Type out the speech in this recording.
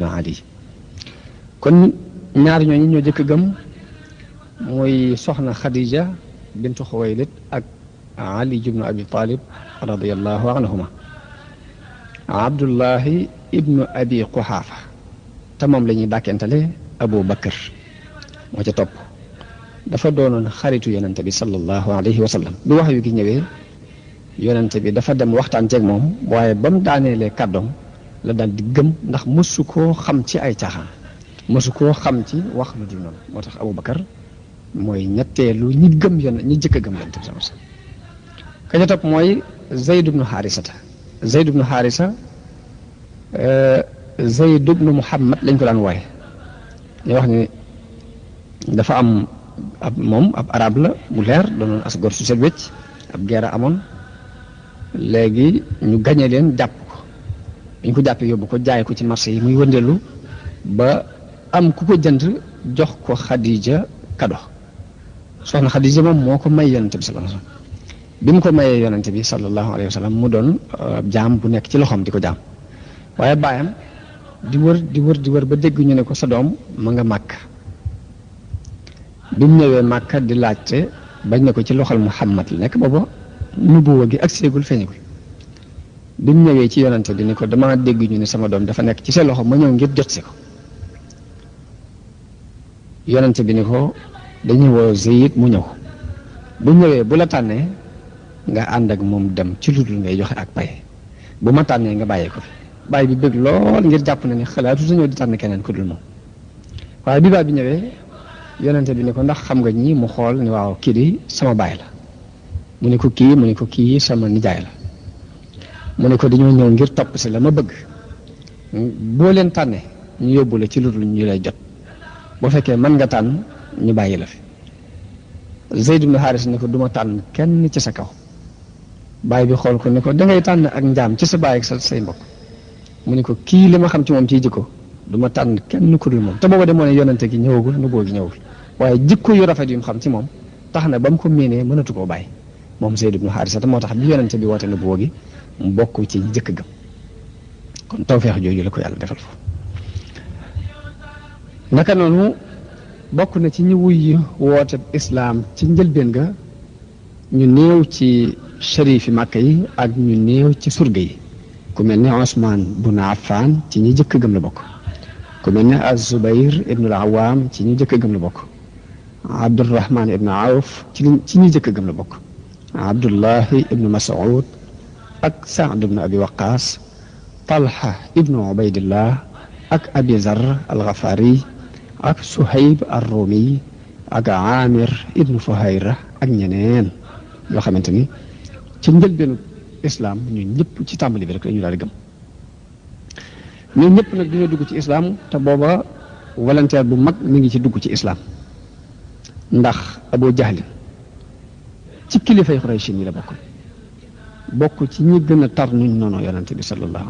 Ali kon ñaar ñooñu ñoo jëkk gëm muy soxna Khadija bintu Xuwaylid ak Ali ibnu Abi Talib radiyallahu anhuma Abdullahi ibnu Abi Quhafa te moom la ñuy dàkkentale Abu Bakar moo ca topp dafa doonoon xaritu yonente bi sallallahu alayhi wa sallam bi wax yu gi ñëwee yonente bi dafa dem waxtaan ceeg moom waaye ba mu daaneelee kàddoom la daal di gëm ndax mësu koo xam ci ay caaxaan mësu koo xam ci wax lu dul noonu moo tax Abu Bakar mooy ñetteelu ñi gëm ñi jëkk a gëm yonente bi sallallahu alayhi wa sallam ka ca topp mooy Zayd ibnu Xaarisata Zayd ibnu Xaarisa Zayd ibnu Muhammad lañ ko daan wooye ñu wax ni dafa am ab arab la bu leer doonoon as gor su set wecc ab guerre amoon léegi ñu gañe leen jàpp ko ñu ko jàppee yóbbu ko jaay ko ci marché yi muy wëndeelu ba am ku ko jënd jox ko Khadija kado soxna Khadija moom moo ko may yonente bi sallallahu alayhi wasallam bi mu ko mayee yonente bi sallallahu alayhi wasallam mu doon jaam bu nekk ci loxoom di ko jaam waaye baayam di wër ba dégg ñu ne ko sa doom ma nga màkk bi mu ñëwee màkka di laajte bañ ne ko ci loxol Muhammad la nekk booba nubuwa gi ak séegul feeñagul bi mu ñëwee ci yonente bi ni ko dama dégg ñu ne sama doom dafa nekk ci sa loxo ma ñëw ngir jot si ko yonente bi ni ko dañuy woo Zayd mu ñëw bu ñëwee bu la tànnee nga ànd ak moom dem ci lu dul ngay joxe ak paye bu ma tànnee nga bàyyee ko fi bàyyi bi bëgg lool ngir jàpp na ni xalaatu sa ñëw di tànn keneen ku dul moom waaye bi baa bi ñëwee yonente bi ni ko ndax xam nga ñi mu xool ni waaw kii di sama baay la mu ne ko kii sama nijaay la mu ne ko dañoo ñëw ngir topp si la ma bëgg boo leen tànnee ñu yóbbu la ci lu dul ñu lay jot boo fekkee mën nga tànn ñu bàyyi la fi Zayd ibn Haris ne ko du ma tànn kenn ci sa kaw baay bi xool ko ne ko dangay tànn ak njaam ci sa baay ak say mbokk mu ne ko kii li ma xam ci moom ciy jikko du ma tànn kenn ku dul moom te booba demoo ne yonente gi ñëwagul nubuwwa gi ñëwagul waaye jikko yu rafet yu mu xam ci moom tax na ba mu ko miinee mënatu koo bàyyi moom Zayd ibn Haarisa moo tax bi yonente bi woote nubuwwa gi mu bokk ci jëkk gëm kon tawfeex jooju la ko yàlla defal foofu naka noonu bokk na ci ñi wuy woote islaam ci njëlbeen ga ñu néew ci sharifi Màkka yi ak ñu néew ci surga yi ku mel ne Usmaan bun Affaan ci ñi jëkk gëm la bokk ku mel ne Az-Zubayr ibn al-Awwam ci ñi jëkk gëm la bokk Abdurrahman ibn Awf ci ñi jëkk gëm la bokk Abdullahi ibn Mas'ud ak Sa'd ibn Abi Waqqas Talha ibn Ubaydillah ak Abi Zar al-Ghafari ak Suhayb ar-Rumi ak Amir ibn Fuhayra ak ñeneen yoo xamante ni ci njëlbeenu islam ñun ñëpp ci tàmbali bi rek la ñu daal di gëm ñun ñëpp nag dina dugg ci islam te booba volontaire bu mag mi ngi ci dugg ci islam ndax Abu Jahl ci kilifay Quraysh yi la bokk ci ñi gën a tar nuñ noonu yonente bi sallallahu